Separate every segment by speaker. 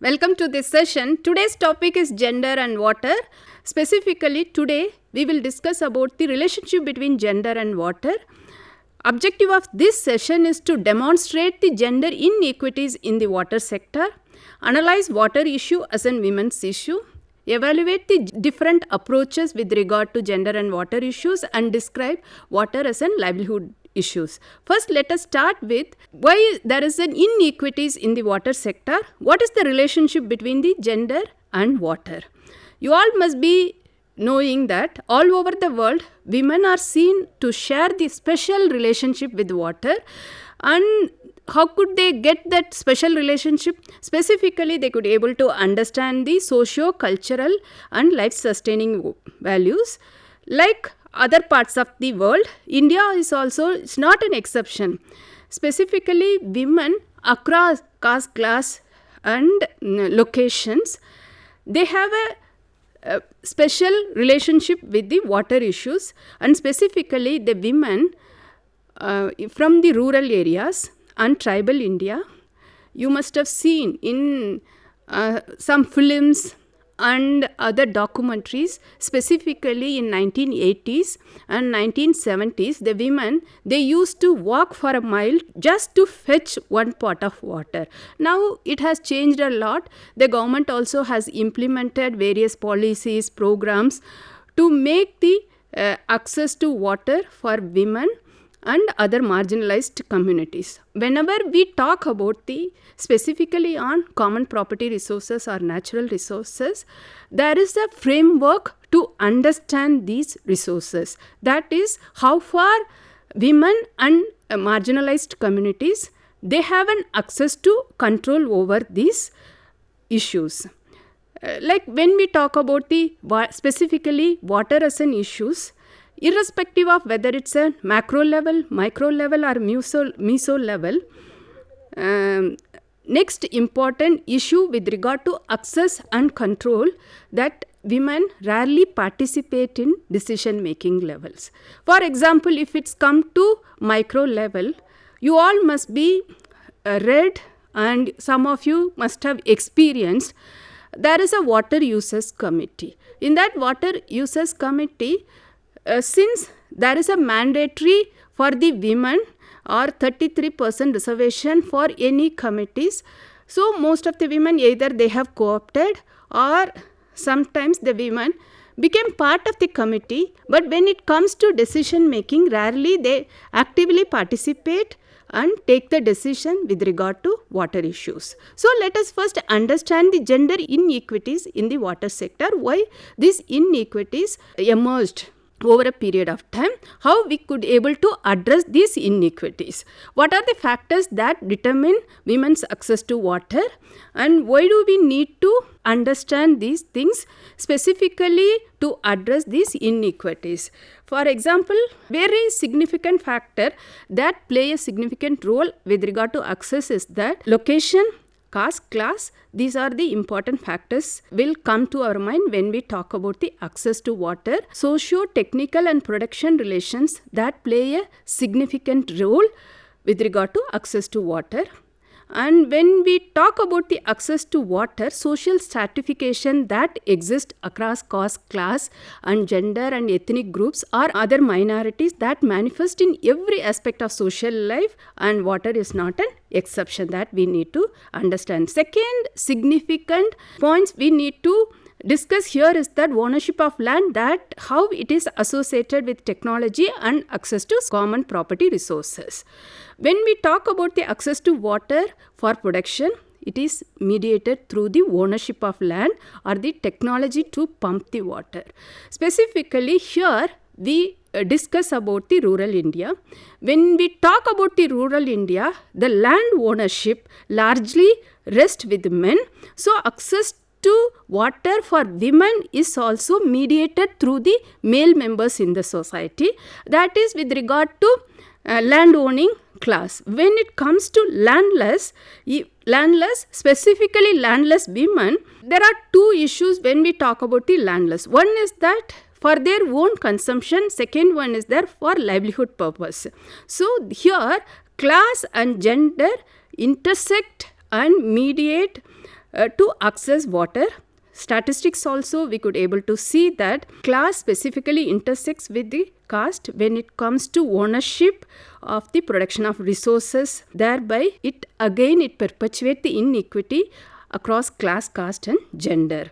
Speaker 1: Welcome to this session. Today's topic is gender and water. Specifically, today we will discuss about the relationship between gender and water. Objective of this session is to demonstrate the gender inequities in the water sector, analyze water issue as a women's issue, evaluate the different approaches with regard to gender and water issues, and describe water as a livelihood issues. First, let us start with why there is an inequities in the water sector. What is the relationship between the gender and water? You all must be knowing that all over the world, women are seen to share the special relationship with water. And how could they get that special relationship? Specifically, they could be able to understand the socio-cultural and life-sustaining values. Like other parts of the world, India is also, it's not an exception. Specifically, women across caste, class and locations, they have a special relationship with the water issues, and specifically the women from the rural areas and tribal India. You must have seen in some films and other documentaries, specifically in 1980s and 1970s, the women, they used to walk for a mile just to fetch one pot of water. Now it has changed a lot. The government also has implemented various policies, programs to make the access to water for women and other marginalized communities. Whenever we talk about the specifically on common property resources or natural resources, there is a framework to understand these resources. That is how far women and marginalized communities, they have an access to control over these issues. Like when we talk about the specifically water as an issues, irrespective of whether it's a macro level, micro level or meso level, next important issue with regard to access and control, that women rarely participate in decision making levels. For example, if it's come to micro level, you all must be read and some of you must have experienced, there is a water users committee. In that water users committee, since there is a mandatory for the women or 33% reservation for any committees, so most of the women either they have co-opted or sometimes the women became part of the committee, but when it comes to decision making, rarely they actively participate and take the decision with regard to water issues. So let us first understand the gender inequities in the water sector, why these inequities emerged over a period of time, how we could able to address these inequities. What are the factors that determine women's access to water, and why do we need to understand these things specifically to address these inequities? For example, very significant factor that play a significant role with regard to access is that location, caste, class, these are the important factors will come to our mind when we talk about the access to water. Socio-technical and production relations that play a significant role with regard to access to water. And when we talk about the access to water, social stratification that exists across caste, class and gender and ethnic groups or other minorities that manifest in every aspect of social life, and water is not an exception, that we need to understand. Second significant points we need to discuss here is that ownership of land, that how it is associated with technology and access to common property resources. When we talk about the access to water for production, it is mediated through the ownership of land or the technology to pump the water. Specifically here, we discuss about the rural India. When we talk about the rural India, the land ownership largely rests with men. So access to water for women is also mediated through the male members in the society. That is with regard to land owning class. When it comes to landless, specifically landless women, there are two issues when we talk about the landless. One is that for their own consumption, second one is there for livelihood purpose. So here class and gender intersect and mediate to access water. Statistics also, we could able to see that class specifically intersects with the caste when it comes to ownership of the production of resources. Thereby, it perpetuates the inequity across class, caste and gender.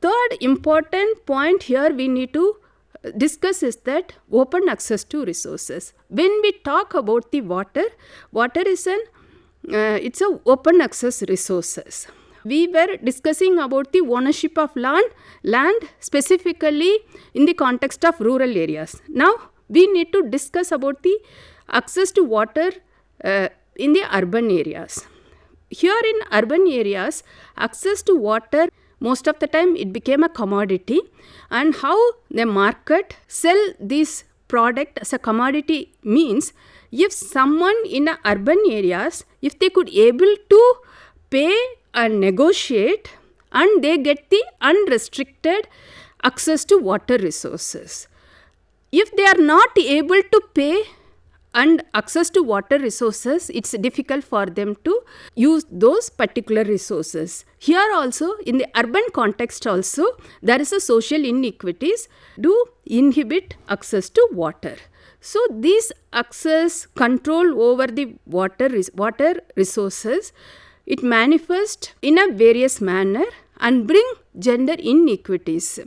Speaker 1: Third important point here we need to discuss is that open access to resources. When we talk about the water is it's a open access resources. We were discussing about the ownership of land specifically in the context of rural areas. Now we need to discuss about the access to water in the urban areas. Here in urban areas, access to water, most of the time it became a commodity, and how the market sell this product as a commodity means if someone in urban areas, if they could able to pay and negotiate, and they get the unrestricted access to water resources. If they are not able to pay and access to water resources, it's difficult for them to use those particular resources. Here also, in the urban context also, there is a social inequities do inhibit access to water. So these access control over the water resources, it manifests in a various manner and bring gender inequities.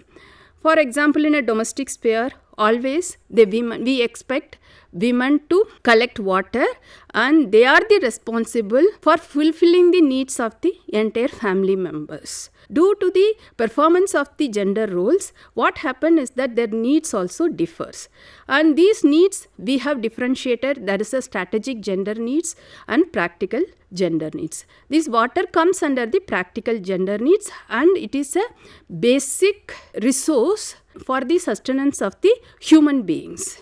Speaker 1: For example, in a domestic sphere, always we expect women to collect water, and they are the responsible for fulfilling the needs of the entire family members. Due to the performance of the gender roles, what happens is that their needs also differs, and these needs we have differentiated. There is a strategic gender needs and practical gender needs. This water comes under the practical gender needs, and it is a basic resource for the sustenance of the human beings.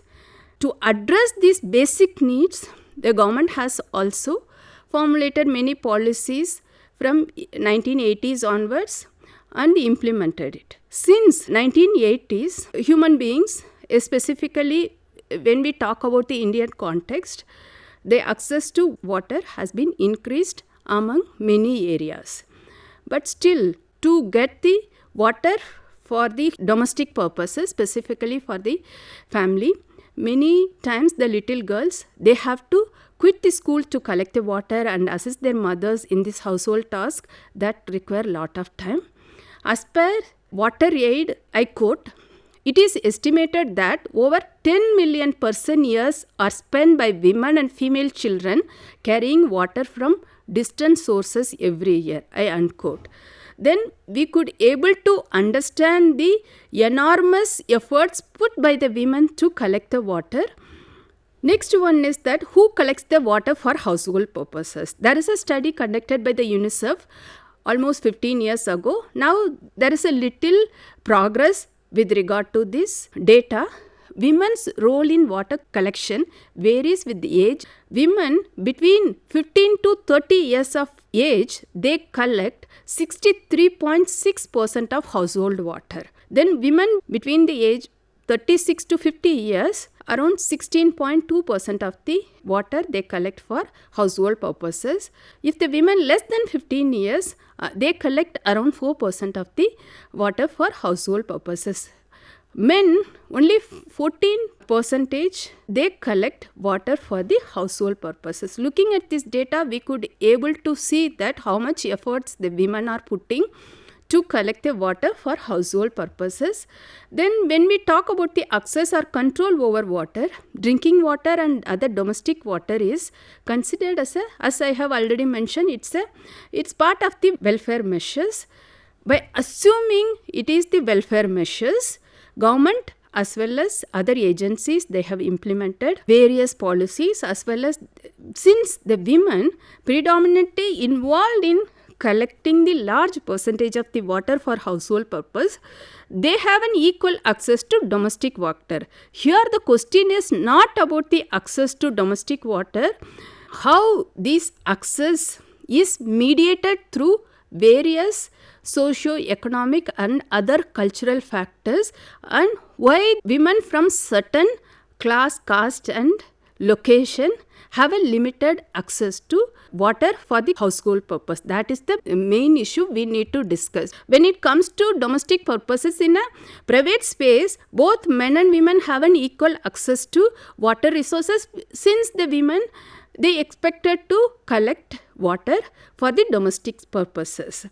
Speaker 1: To address these basic needs, the government has also formulated many policies from 1980s onwards and implemented it. Since 1980s, human beings, specifically when we talk about the Indian context, the access to water has been increased among many areas. But still, to get the water for the domestic purposes, specifically for the family, many times the little girls, they have to quit the school to collect the water and assist their mothers in this household task that require a lot of time. As per Water Aid, I quote, it is estimated that over 10 million person years are spent by women and female children carrying water from distant sources every year, I unquote. Then we could able to understand the enormous efforts put by the women to collect the water. Next one is that who collects the water for household purposes. There is a study conducted by the UNICEF almost 15 years ago. Now there is a little progress with regard to this data. Women's role in water collection varies with the age. Women between 15 to 30 years of age, they collect 63.6% of household water. Then women between the age 36 to 50 years, around 16.2% of the water they collect for household purposes. If the women less than 15 years, they collect around 4% of the water for household purposes. Men, only 14% they collect water for the household purposes. Looking at this data, we could able to see that how much efforts the women are putting to collect the water for household purposes. Then when we talk about the access or control over water, drinking water and other domestic water is considered as I have already mentioned, it's part of the welfare measures. By assuming it is the welfare measures, government as well as other agencies, they have implemented various policies, as well as since the women predominantly involved in collecting the large percentage of the water for household purpose, they have an equal access to domestic water. Here the question is not about the access to domestic water, how this access is mediated through various socio-economic and other cultural factors, and why women from certain class, caste and location have a limited access to water for the household purpose. That is the main issue we need to discuss. When it comes to domestic purposes in a private space, both men and women have an equal access to water resources, since the women, they expected to collect water for the domestic purposes.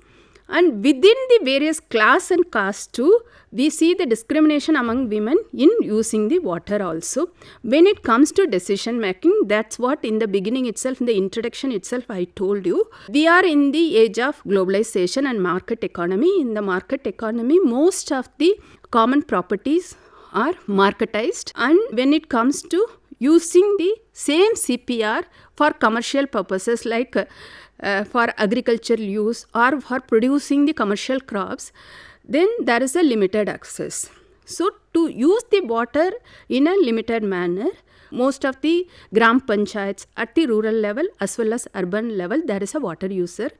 Speaker 1: And within the various class and caste too, we see the discrimination among women in using the water also. When it comes to decision making, that's what in the beginning itself, in the introduction itself, I told you. We are in the age of globalization and market economy. In the market economy, most of the common properties are marketized, and when it comes to using the same CPR for commercial purposes like for agricultural use or for producing the commercial crops, then there is a limited access. So to use the water in a limited manner, most of the gram panchayats at the rural level as well as urban level, there is a water user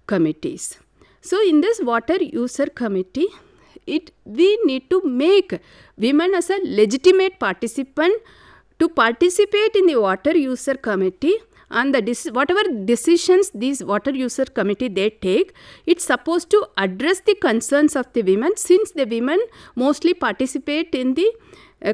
Speaker 1: committees. So in this water user committee, we need to make women as a legitimate participant to participate in the water user committee, and whatever decisions these water user committee they take, it's supposed to address the concerns of the women, since the women mostly participate in the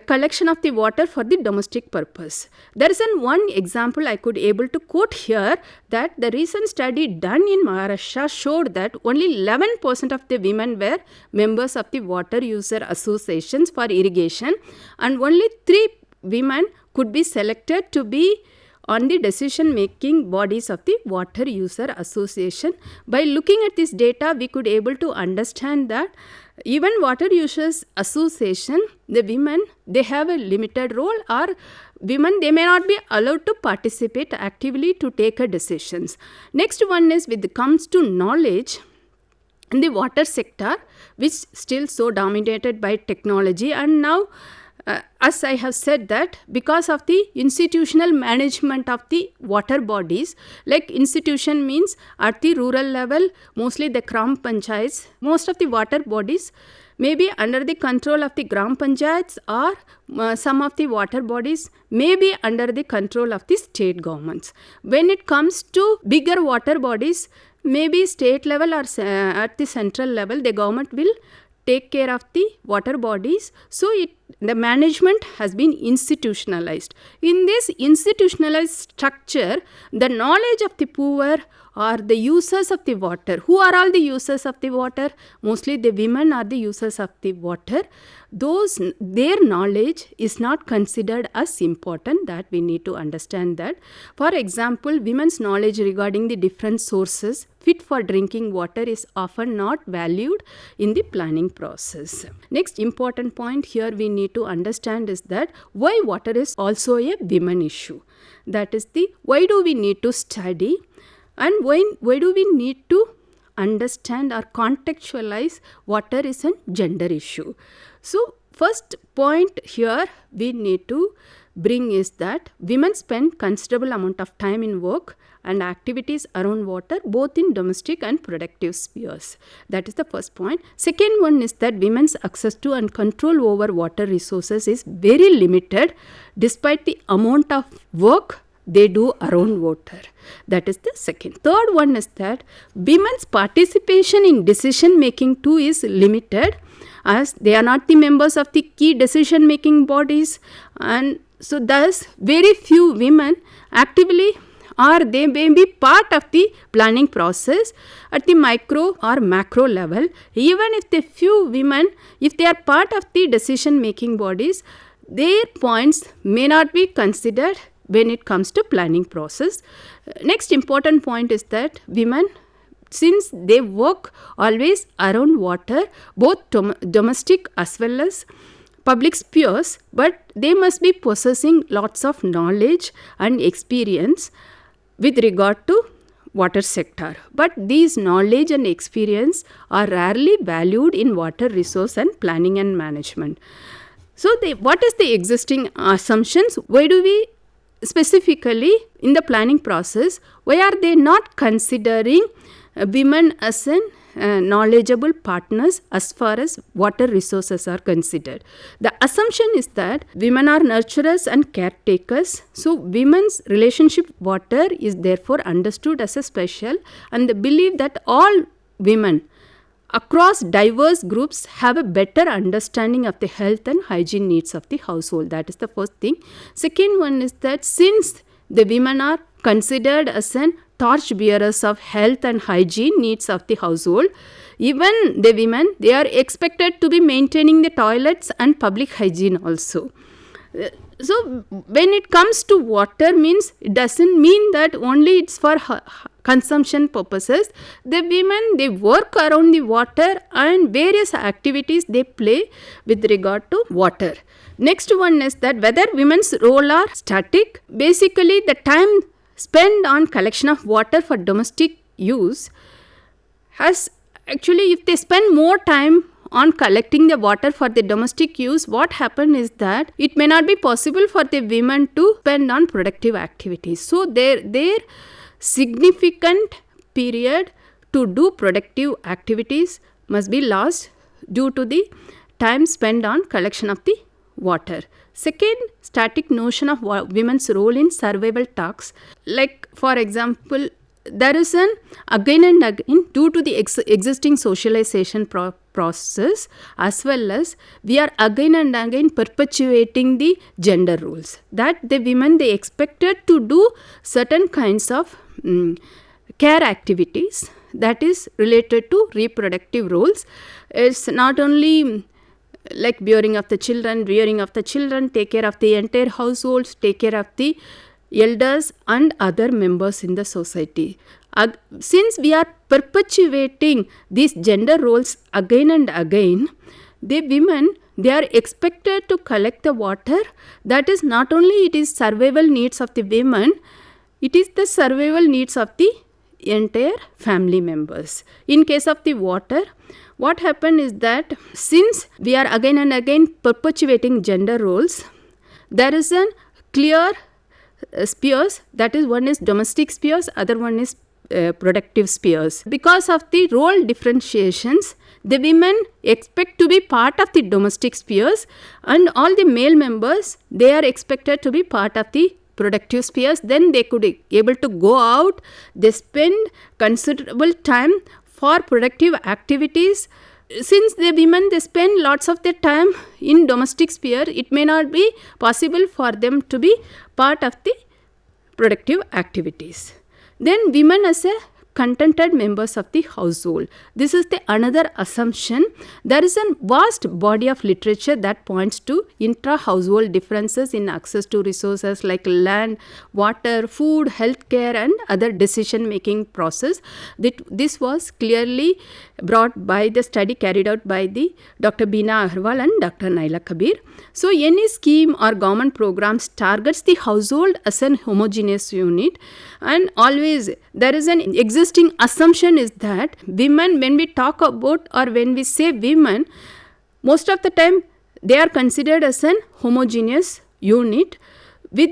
Speaker 1: collection of the water for the domestic purpose. There is one example I could able to quote here, that the recent study done in Maharashtra showed that only 11% of the women were members of the water user associations for irrigation, and only 3 women could be selected to be on the decision making bodies of the water user association. By looking at this data, we could able to understand that even water users association, the women, they have a limited role, or women, they may not be allowed to participate actively to take a decisions. Next one is with comes to knowledge in the water sector, which still so dominated by technology, and now as I have said that because of the institutional management of the water bodies, like institution means at the rural level, mostly the gram panchayats, most of the water bodies may be under the control of the gram panchayats, or some of the water bodies may be under the control of the state governments. When it comes to bigger water bodies, maybe state level or at the central level, the government will take care of the water bodies. So the management has been institutionalized. In this institutionalized structure, the knowledge of the poor or the users of the water, who are all the users of the water? Mostly the women are the users of the water. Their knowledge is not considered as important, that we need to understand that. For example, women's knowledge regarding the different sources fit for drinking water is often not valued in the planning process. Next important point here we need to understand is that why water is also a women issue. That is why do we need to study, and why do we need to understand or contextualize water is a gender issue. So first point here we need to bring is that women spend considerable amount of time in work and activities around water, both in domestic and productive spheres. That is the first point. Second one is that women's access to and control over water resources is very limited despite the amount of work they do around water. That is the second. Third one is that women's participation in decision making too is limited, as they are not the members of the key decision making bodies, and so thus very few women actively, or they may be part of the planning process at the micro or macro level. Even if the few women, if they are part of the decision making bodies, their points may not be considered when it comes to planning process. Next important point is that women, since they work always around water, both domestic as well as public spheres, but they must be possessing lots of knowledge and experience with regard to water sector. But these knowledge and experience are rarely valued in water resource and planning and management. So what is the existing assumptions? Why do we specifically in the planning process, why are they not considering women as an knowledgeable partners as far as water resources are considered. The assumption is that women are nurturers and caretakers, so women's relationship with water is therefore understood as a special, and they believe that all women across diverse groups have a better understanding of the health and hygiene needs of the household. That is the first thing. Second one is that since the women are considered as an torch bearers of health and hygiene needs of the household, even the women, they are expected to be maintaining the toilets and public hygiene also. So when it comes to water, means it doesn't mean that only it's for consumption purposes. The women, they work around the water and various activities they play with regard to water. Next one is that whether women's role are static. Basically, the time spent on collection of water for domestic use has actually, if they spend more time on collecting the water for the domestic use, what happens is that it may not be possible for the women to spend on productive activities. So their significant period to do productive activities must be lost due to the time spent on collection of the water. Second, static notion of women's role in survival tasks. Like for example, there is an again and again due to the existing socialization process, as well as we are again and again perpetuating the gender roles that the women, they expected to do certain kinds of care activities that is related to reproductive roles. It's not only like bearing of the children, take care of the entire households, take care of the elders and other members in the society. Since we are perpetuating these gender roles again and again, the women, they are expected to collect the water. That is not only it is survival needs of the women, it is the survival needs of the entire family members. In case of the water, what happened is that since we are again and again perpetuating gender roles, there is a clear spheres, that is, one is domestic spheres, other one is productive spheres. Because of the role differentiations, the women expect to be part of the domestic spheres and all the male members, they are expected to be part of the productive spheres. Then they could be able to go out, they spend considerable time for productive activities. Since the women, they spend lots of their time in domestic sphere, it may not be possible for them to be part of the productive activities. Then women as a contented members of the household. This is the another assumption. There is a vast body of literature that points to intra-household differences in access to resources like land, water, food, healthcare and other decision-making process. This was clearly brought by the study carried out by the Dr. Beena Agarwal and Dr. Naila Kabir. So any scheme or government programs targets the household as an homogeneous unit, and always there is an existing assumption is that women, when we talk about or when we say women, most of the time they are considered as an homogeneous unit with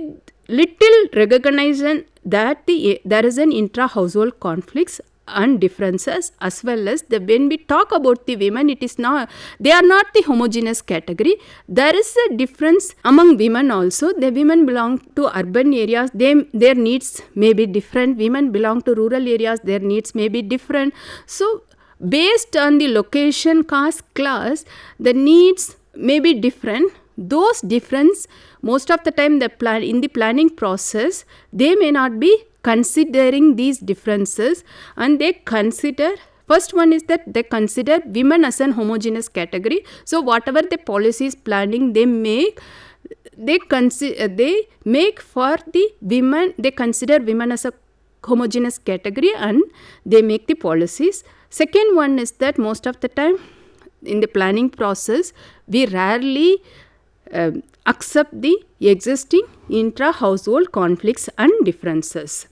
Speaker 1: little recognition that there is an intra-household conflicts and differences, as well as when we talk about the women, it is not, they are not the homogeneous category. There is a difference among women also. The women belong to urban areas, their needs may be different. Women belong to rural areas, their needs may be different. So based on the location, caste, class, the needs may be different. Those difference, most of the time in the planning process, they may not be considering these differences, and they consider, first one is that they consider women as an homogeneous category. So whatever the policies planning they make, they make for the women, they consider women as a homogeneous category and they make the policies. Second one is that most of the time in the planning process, we rarely accept the existing intra-household conflicts and differences.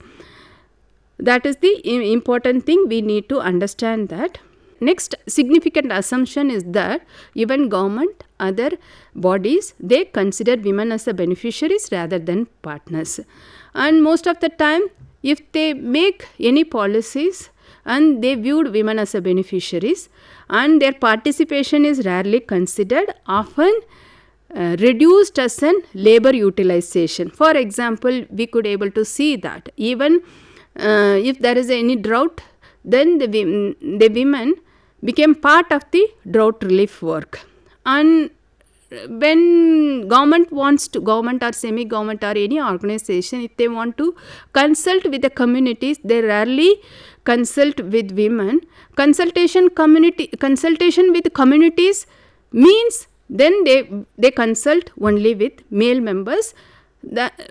Speaker 1: That is the important thing we need to understand that. Next significant assumption is that even government, other bodies, they consider women as the beneficiaries rather than partners. And most of the time, if they make any policies, and they viewed women as a beneficiaries, and their participation is rarely considered, often reduced as an labor utilization. For example, we could able to see that even if there is any drought, then the women became part of the drought relief work. And when government or semi-government or any organization, if they want to consult with the communities, they rarely consult with women. Consultation with communities means then they consult only with male members,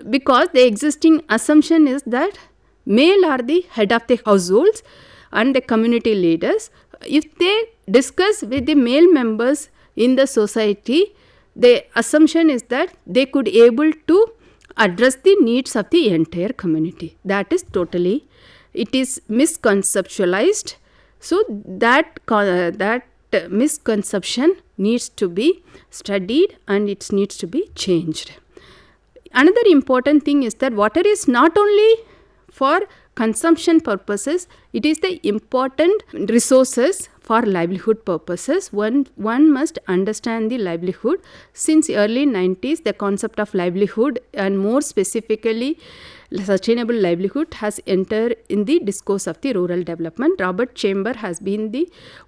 Speaker 1: because the existing assumption is that male are the head of the households and the community leaders. If they discuss with the male members in the society, the assumption is that they could able to address the needs of the entire community. That is totally, it is misconceptualized. So that misconception needs to be studied and it needs to be changed. Another important thing is that water is not only for consumption purposes, it is the important resources for livelihood purposes. One must understand the livelihood. Since early 90s, the concept of livelihood and more specifically sustainable livelihood has entered in the discourse of the rural development. Robert Chamber has been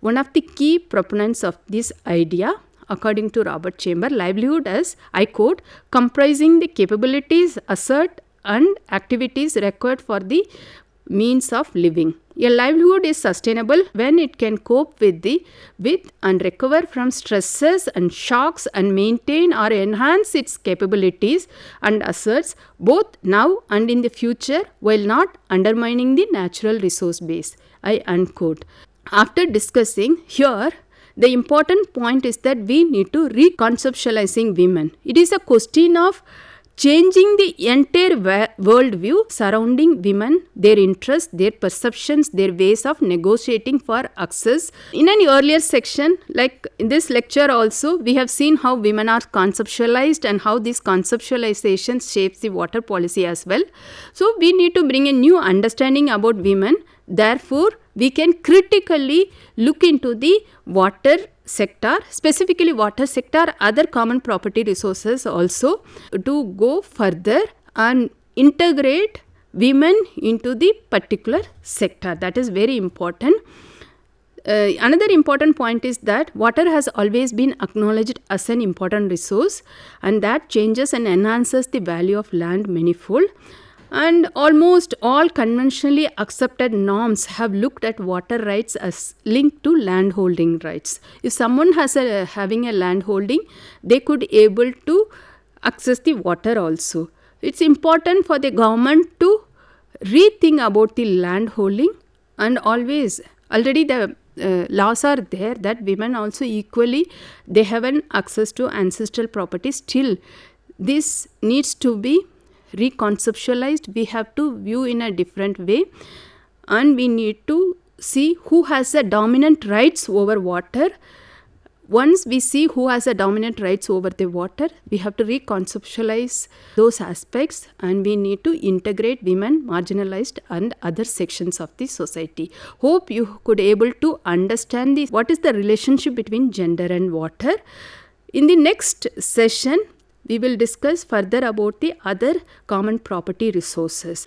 Speaker 1: one of the key proponents of this idea. According to Robert Chamber, livelihood is, I quote, comprising the capabilities, assert and activities required for the means of living. A livelihood is sustainable when it can cope with and recover from stresses and shocks and maintain or enhance its capabilities and asserts both now and in the future while not undermining the natural resource base. I unquote. After discussing here, the important point is that we need to reconceptualizing women. It is a question of changing the entire worldview surrounding women, their interests, their perceptions, their ways of negotiating for access. In an earlier section, like in this lecture also, we have seen how women are conceptualized and how this conceptualization shapes the water policy as well. So we need to bring a new understanding about women. Therefore, we can critically look into the water sector, specifically water sector, other common property resources also, to go further and integrate women into the particular sector. That is very important. Another important point is that water has always been acknowledged as an important resource, and that changes and enhances the value of land manifold. And almost all conventionally accepted norms have looked at water rights as linked to landholding rights. If someone has having a landholding, they could able to access the water also. It's important for the government to rethink about the landholding, and already the laws are there that women also equally they have an access to ancestral property. Still, this needs to be reconceptualized. We have to view in a different way, and we need to see who has the dominant rights over water. Once we see who has the dominant rights over the water, we have to reconceptualize those aspects, and we need to integrate women, marginalized and other sections of the society. Hope you could able to understand what is the relationship between gender and water. In the next session, we will discuss further about the other common property resources.